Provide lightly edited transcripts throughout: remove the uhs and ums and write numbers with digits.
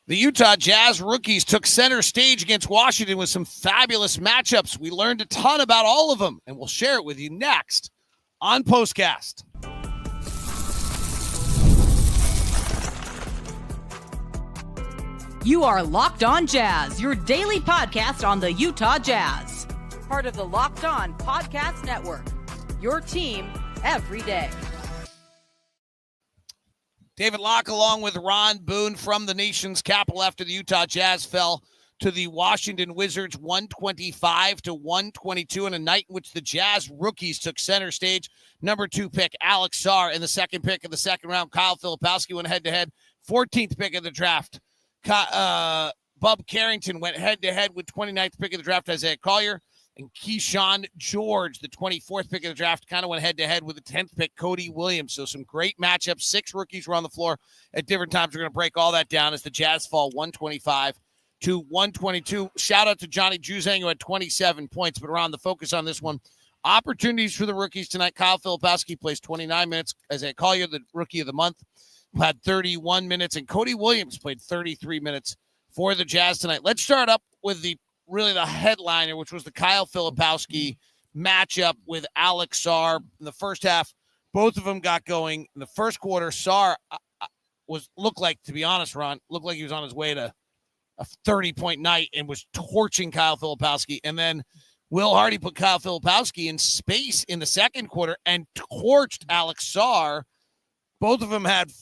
The Utah Jazz rookies took center stage against Washington with some fabulous matchups. We learned a ton about all of them, and we'll share it with you next on POSTCAST. You are Locked On Jazz, your daily podcast on the Utah Jazz. Part of the Locked On Podcast Network, your team every day. David Locke along with Ron Boone from the nation's capital after the Utah Jazz fell to the Washington Wizards 125-122 in a night in which the Jazz rookies took center stage. Number 2 pick Alex Saar and the second pick of the second round, Kyle Filipowski, went head-to-head. 14th pick of the draft, Bub Carrington went head-to-head with 29th pick of the draft, Saar Collier. And Keyshawn George, the 24th pick of the draft, kind of went head-to-head with the 10th pick, Cody Williams. So some great matchups. 6 rookies were on the floor at different times. We're going to break all that down as the Jazz fall 125-122. Shout out to Johnny Juzang, who had 27 points. But around the focus on this one, opportunities for the rookies tonight. Kyle Filipowski plays 29 minutes. Saar Collier, the rookie of the month, had 31 minutes. And Cody Williams played 33 minutes for the Jazz tonight. Let's start up with the headliner, which was the Kyle Filipowski matchup with Alex Saar in the first half. Both of them got going in the first quarter. Saar looked like, to be honest, Ron, looked like he was on his way to a 30-point night and was torching Kyle Filipowski. And then Will Hardy put Kyle Filipowski in space in the second quarter and torched Alex Saar. Both of them had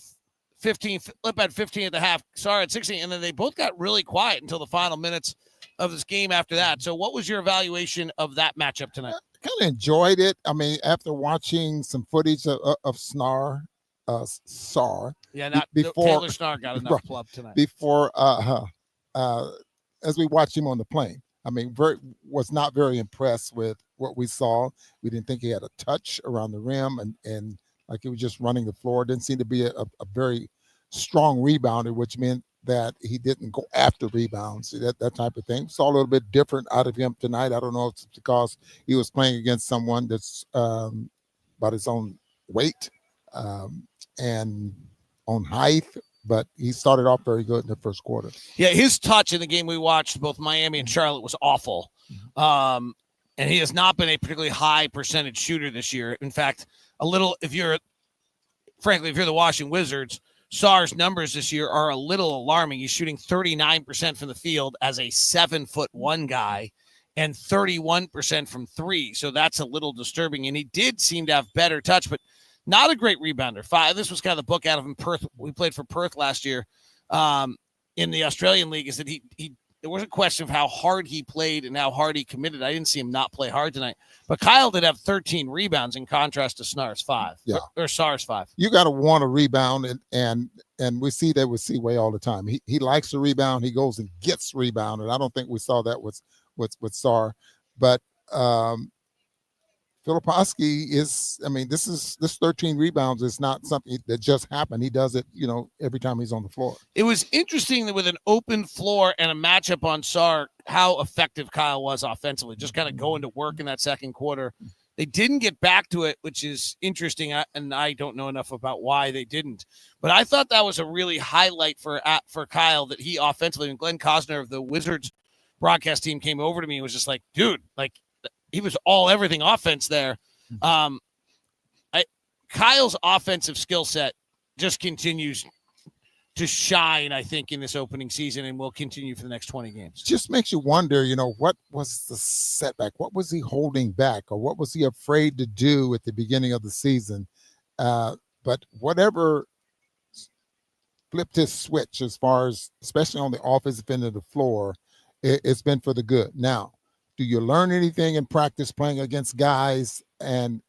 15. Flip had 15 at the half. Saar had 16. And then they both got really quiet until the final minutes of this game after that. So what was your evaluation of that matchup tonight? I kind of enjoyed it. I mean, after watching some footage of Saar. Yeah, before Taylor Snar got enough club tonight. Before, as we watched him on the plane, I mean, was not very impressed with what we saw. We didn't think he had a touch around the rim and like he was just running the floor. Didn't seem to be a very strong rebounder, which meant that he didn't go after rebounds, that type of thing. Saw a little bit different out of him tonight. I don't know if it's because he was playing against someone that's about his own weight and on height, but he started off very good in the first quarter. Yeah, his touch in the game we watched, both Miami and Charlotte, was awful. And he has not been a particularly high percentage shooter this year. In fact, if you're the Washington Wizards, Saar's numbers this year are a little alarming. He's shooting 39% from the field as a 7'1" guy and 31% from 3. So that's a little disturbing. And he did seem to have better touch, but not a great rebounder. This was kind of the book out of him. Perth. We played for Perth last year in the Australian League. Is that there was a question of how hard he played and how hard he committed. I didn't see him not play hard tonight. But Kyle did have 13 rebounds in contrast to Saar's 5. Yeah. Or Saar's 5. You got to want to rebound, and we see that with Seaway all the time. He likes to rebound. He goes and gets rebounded. I don't think we saw that with Saar. But Filipowski is, I mean, this 13 rebounds is not something that just happened. He does it, every time he's on the floor. It was interesting that with an open floor and a matchup on Saar, how effective Kyle was offensively, just kind of going to work in that second quarter. They didn't get back to it, which is interesting, and I don't know enough about why they didn't. But I thought that was a really highlight for Kyle, that he offensively, and Glenn Cosner of the Wizards broadcast team came over to me and was just like, dude, like, he was everything offense there. Kyle's offensive skill set just continues to shine, I think, in this opening season, and will continue for the next 20 games. Just makes you wonder, what was the setback? What was he holding back, or what was he afraid to do at the beginning of the season? But whatever flipped his switch, as far as, especially on the offensive end of the floor, it's been for the good. Now, do you learn anything in practice playing against guys and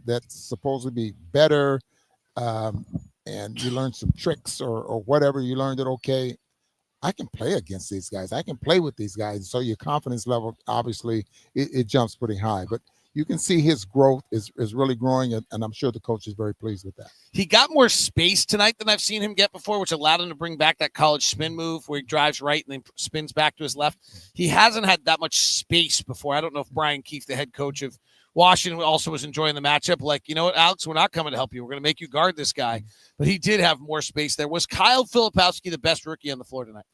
that's supposed to be better, and you learn some tricks or whatever? You learned that, okay, I can play against these guys. I can play with these guys. So your confidence level, obviously, it jumps pretty high. But you can see his growth is really growing, and I'm sure the coach is very pleased with that. He got more space tonight than I've seen him get before, which allowed him to bring back that college spin move where he drives right and then spins back to his left. He hasn't had that much space before. I don't know if Brian Keefe, the head coach of Washington also was enjoying the matchup. Like, you know what, Alex, we're not coming to help you. We're going to make you guard this guy. But he did have more space there. Was Kyle Filipowski the best rookie on the floor tonight?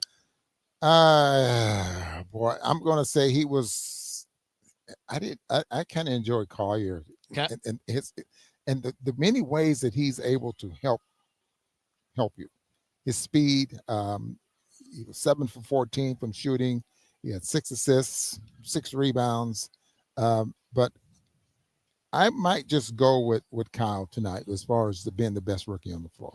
Boy, I'm going to say he was. I kind of enjoyed Collier, Okay. and the many ways that he's able to help you. His speed. He was 7 for 14 from shooting. He had 6 assists, 6 rebounds. But I might just go with Kyle tonight as far as being the best rookie on the floor.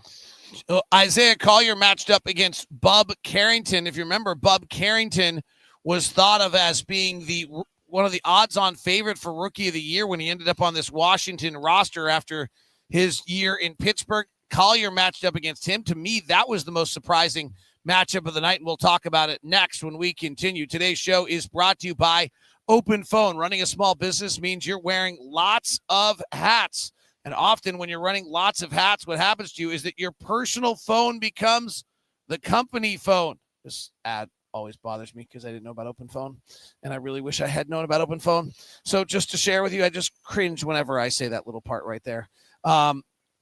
Isaiah Collier matched up against Bub Carrington. If you remember, Bub Carrington was thought of as being one of the odds-on favorite for Rookie of the Year when he ended up on this Washington roster after his year in Pittsburgh. Collier matched up against him. To me, that was the most surprising matchup of the night, and we'll talk about it next when we continue. Today's show is brought to you by Open Phone. Running a small business means you're wearing lots of hats. And often when you're running lots of hats, what happens to you is that your personal phone becomes the company phone. This ad always bothers me because I didn't know about Open Phone, and I really wish I had known about Open Phone. So just to share with you, I just cringe whenever I say that little part right there.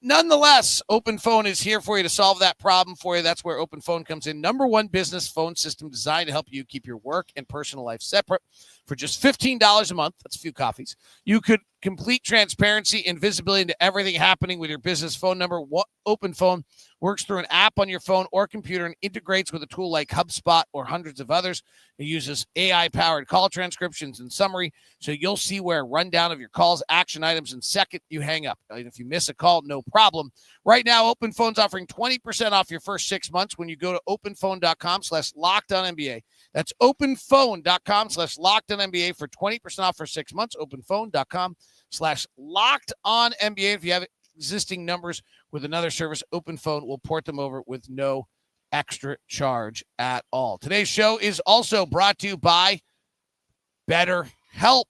Nonetheless, Open Phone is here for you to solve that problem for you. That's where Open Phone comes in. #1 business phone system designed to help you keep your work and personal life separate. For just $15 a month, that's a few coffees, you could complete transparency and visibility into everything happening with your business phone number. Open Phone works through an app on your phone or computer and integrates with a tool like HubSpot or hundreds of others. It uses AI-powered call transcriptions and summary, so you'll see where a rundown of your calls, action items, and second you hang up. And if you miss a call, no problem. Right now, Open Phone's offering 20% off your first 6 months when you go to openphone.com/LockedOnNBA. That's openphone.com/LockedOnNBA for 20% off for 6 months. Openphone.com/LockedOnNBA. If you have existing numbers with another service, Open Phone will port them over with no extra charge at all. Today's show is also brought to you by BetterHelp.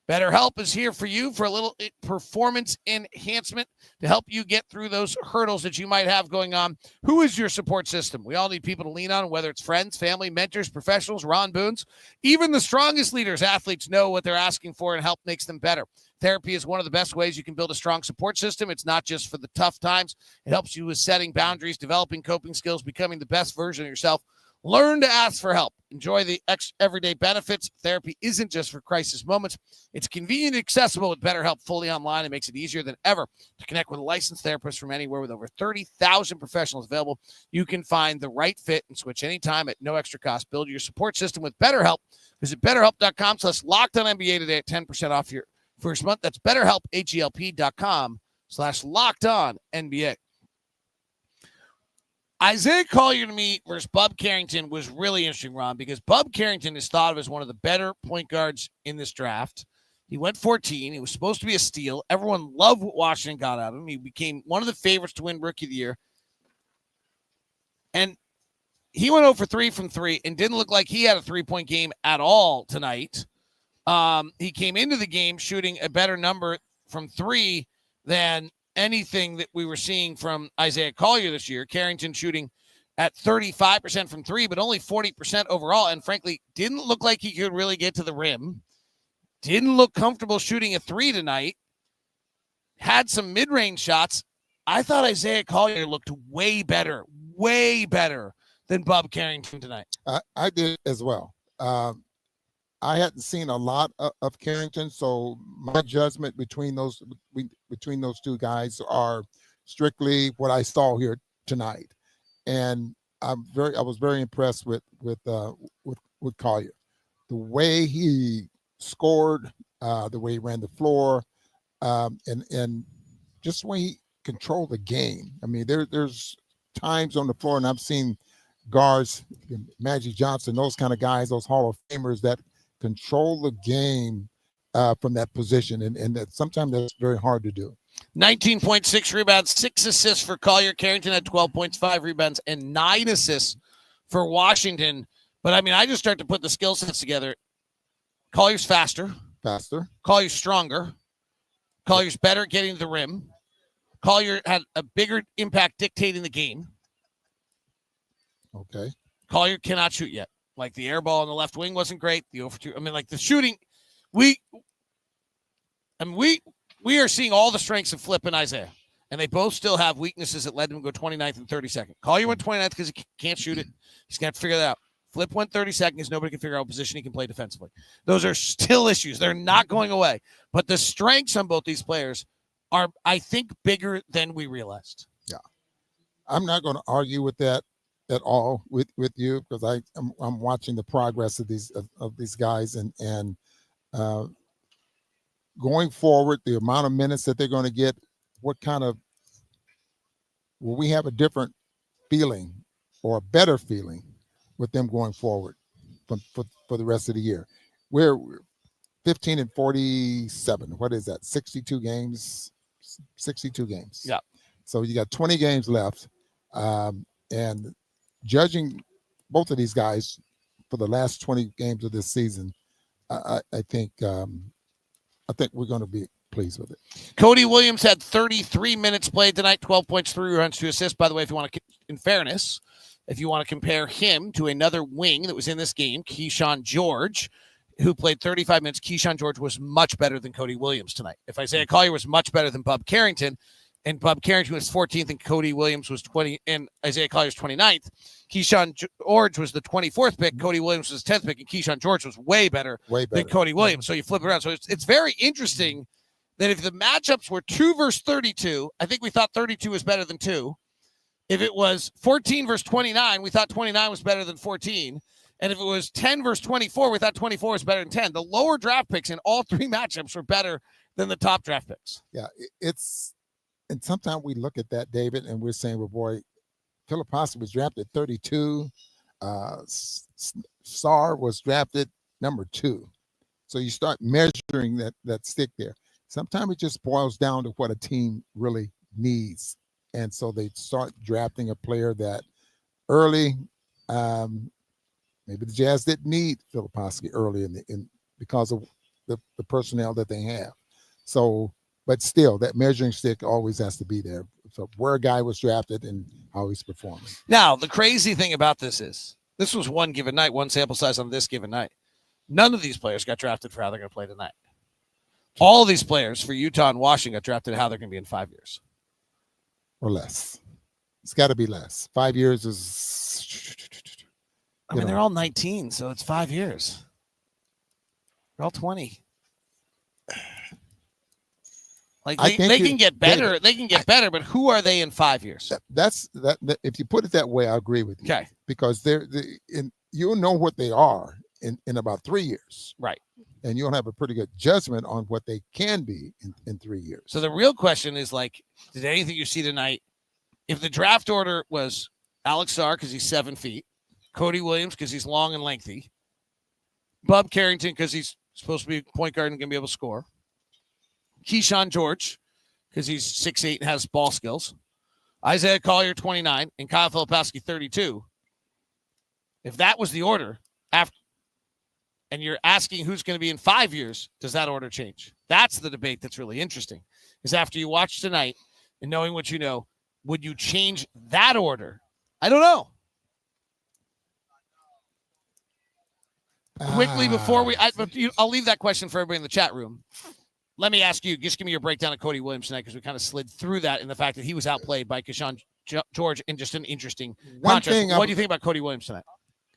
BetterHelp is here for you for a little performance enhancement to help you get through those hurdles that you might have going on. Who is your support system? We all need people to lean on, whether it's friends, family, mentors, professionals, Ron Boones. Even the strongest leaders, athletes, know what they're asking for, and help makes them better. Therapy is one of the best ways you can build a strong support system. It's not just for the tough times. It helps you with setting boundaries, developing coping skills, becoming the best version of yourself. Learn to ask for help. Enjoy the everyday benefits. Therapy isn't just for crisis moments. It's convenient and accessible with BetterHelp fully online. It makes it easier than ever to connect with a licensed therapist from anywhere. With over 30,000 professionals available, you can find the right fit and switch anytime at no extra cost. Build your support system with BetterHelp. Visit BetterHelp.com/LockedOnNBA today at 10% off your first month. That's BetterHelp, HELP.com/LockedOnNBA. Isaiah Collier to me versus Bub Carrington was really interesting, Ron, because Bub Carrington is thought of as one of the better point guards in this draft. He went 14. He was supposed to be a steal. Everyone loved what Washington got out of him. He became one of the favorites to win Rookie of the Year. And he went 0 for 3 from 3 and didn't look like he had a three-point game at all tonight. He came into the game shooting a better number from 3 than anything that we were seeing from Isaiah Collier this year. Carrington shooting at 35% from 3, but only 40% overall. And frankly, didn't look like he could really get to the rim. Didn't look comfortable shooting a 3 tonight. Had some mid-range shots. I thought Isaiah Collier looked way better than Bub Carrington tonight. I did as well. I hadn't seen a lot of Carrington, so my judgment between those two guys are strictly what I saw here tonight, and I was very impressed with Collier, the way he scored, the way he ran the floor, and just the way he controlled the game. I mean, there's times on the floor, and I've seen guards, Magic Johnson, those kind of guys, those Hall of Famers that control the game from that position, and that sometimes that's very hard to do. 19.6 rebounds, 6 assists for Collier. Carrington had 12 points, 5 rebounds, and 9 assists for Washington. But I mean, I just start to put the skill sets together. Collier's faster. Collier's stronger. Collier's better at getting to the rim. Collier had a bigger impact dictating the game. Okay. Collier cannot shoot yet. Like the air ball on the left wing wasn't great. The 0 for 2. I mean, like the shooting, And we are seeing all the strengths of Flip and Isaiah, and they both still have weaknesses that led them to go 29th and 32nd. Collier went 29th because he can't shoot it. He's going to have to figure that out. Flip went 32nd because nobody can figure out what position he can play defensively. Those are still issues. They're not going away. But the strengths on both these players are, I think, bigger than we realized. Yeah. I'm not going to argue with that at all with you, because I'm watching the progress of these guys and going forward, the amount of minutes that they're going to get, will we have a different feeling or a better feeling with them going forward for the rest of the year? We're 15 and 47. What is that? 62 games. 62 games. Yeah. So you got 20 games left, and judging both of these guys for the last 20 games of this season, I think we're going to be pleased with it. Cody Williams had 33 minutes played tonight, 12 points, 3 runs, 2 assists. By the way, if you want to, in fairness, if you want to compare him to another wing that was in this game, Keyshawn George, who played 35 minutes, Keyshawn George was much better than Cody Williams tonight. If Isaiah Collier was much better than Bub Carrington, and Bub Carrington was 14th, and Cody Williams was 20, and Isaiah Collier was 29th. Keyshawn George was the 24th pick. Cody Williams was 10th pick, and Keyshawn George was way better than Cody Williams. So you flip it around. So it's very interesting that if the matchups were 2 versus 32, I think we thought 32 was better than 2. If it was 14 versus 29, we thought 29 was better than 14. And if it was 10 versus 24, we thought 24 was better than 10. The lower draft picks in all 3 matchups were better than the top draft picks. Yeah, and sometimes we look at that, David, and we're saying, well, boy, Filipowski was drafted 32. Saar was drafted number 2. So you start measuring that stick there. Sometimes it just boils down to what a team really needs. And so they start drafting a player that early, maybe the Jazz didn't need Filipowski early in because of the personnel that they have. So, but still, that measuring stick always has to be there. So where a guy was drafted and how he's performing. Now, the crazy thing about this is, this was one given night, one sample size on this given night. None of these players got drafted for how they're going to play tonight. All of these players for Utah and Washington got drafted how they're going to be in 5 years. Or less. It's got to be less. 5 years is... I mean, they're all 19, so it's 5 years. They're all 20. Like they can get better. They can get better, but who are they in 5 years? That's if you put it that way, I agree with you. Okay. Because you'll know what they are in about 3 years. Right. And you'll have a pretty good judgment on what they can be in 3 years. So the real question is, like, did anything you see tonight, if the draft order was Alex Saar because he's 7 feet, Cody Williams because he's long and lengthy, Bub Carrington because he's supposed to be a point guard and going to be able to score, Keyshawn George because he's 6'8" and has ball skills, Isaiah Collier 29, and Kyle Filipowski 32. If that was the order, and you're asking who's going to be in 5 years, does that order change? That's the debate that's really interesting. Is after you watch tonight and knowing what you know, would you change that order? I don't know. Quickly before I'll leave that question for everybody in the chat room. Let me ask you, just give me your breakdown of Cody Williams tonight, because we kind of slid through that in the fact that he was outplayed by Keyshawn George in just an interesting contrast. What do you think about Cody Williams tonight?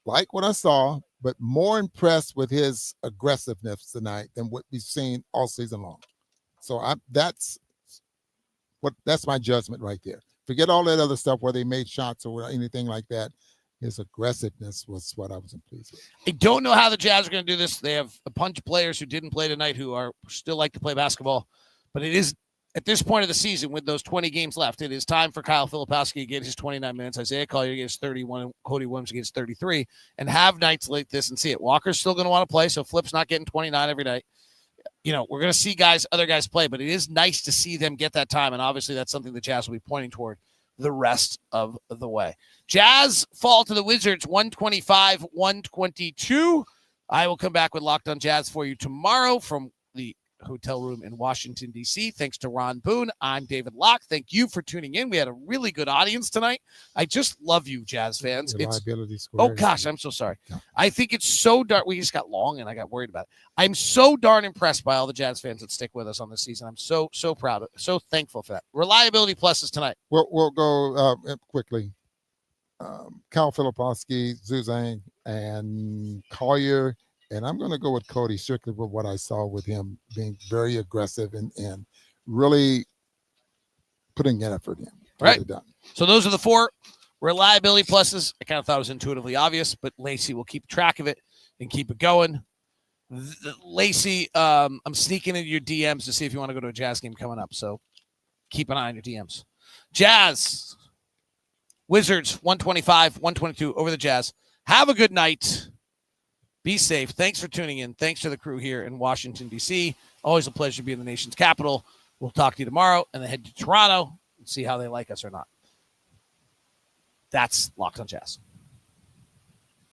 Like what I saw, but more impressed with his aggressiveness tonight than what we've seen all season long. So that's my judgment right there. Forget all that other stuff where they made shots or anything like that. His aggressiveness was what I was pleased with. I don't know how the Jazz are going to do this. They have a bunch of players who didn't play tonight who are still like to play basketball. But it is, at this point of the season, with those 20 games left, it is time for Kyle Filipowski to get his 29 minutes, Isaiah Collier gets 31, and Cody Williams gets 33, and have nights like this and see it. Walker's still going to want to play, so Flip's not getting 29 every night. You know, we're going to see other guys play, but it is nice to see them get that time, and obviously that's something the Jazz will be pointing toward the rest of the way. Jazz fall to the Wizards 125-122. I will come back with Locked on Jazz for you tomorrow from the hotel room in Washington, D.C. Thanks to Ron Boone. I'm David Locke. Thank you for tuning in. We had a really good audience tonight. I just love you, Jazz fans. Reliability Oh, squares. gosh, I'm so sorry. Yeah. I think it's so darn. We just got long, and I got worried about it. I'm so darn impressed by all the Jazz fans that stick with us on this season. I'm so proud of, so thankful for that. Reliability pluses tonight. We'll go quickly. Cal Filipowski, Zuzang, and Collier. And I'm going to go with Cody strictly with what I saw with him being very aggressive and really putting an effort in. Right. Really done. So those are the 4 reliability pluses. I kind of thought it was intuitively obvious, but Lacey will keep track of it and keep it going. Lacey, I'm sneaking into your DMs to see if you want to go to a Jazz game coming up. So keep an eye on your DMs. Jazz, Wizards, 125, 122 over the Jazz. Have a good night. Be safe. Thanks for tuning in. Thanks to the crew here in Washington, D.C. Always a pleasure to be in the nation's capital. We'll talk to you tomorrow and then head to Toronto and see how they like us or not. That's Locked on Jazz.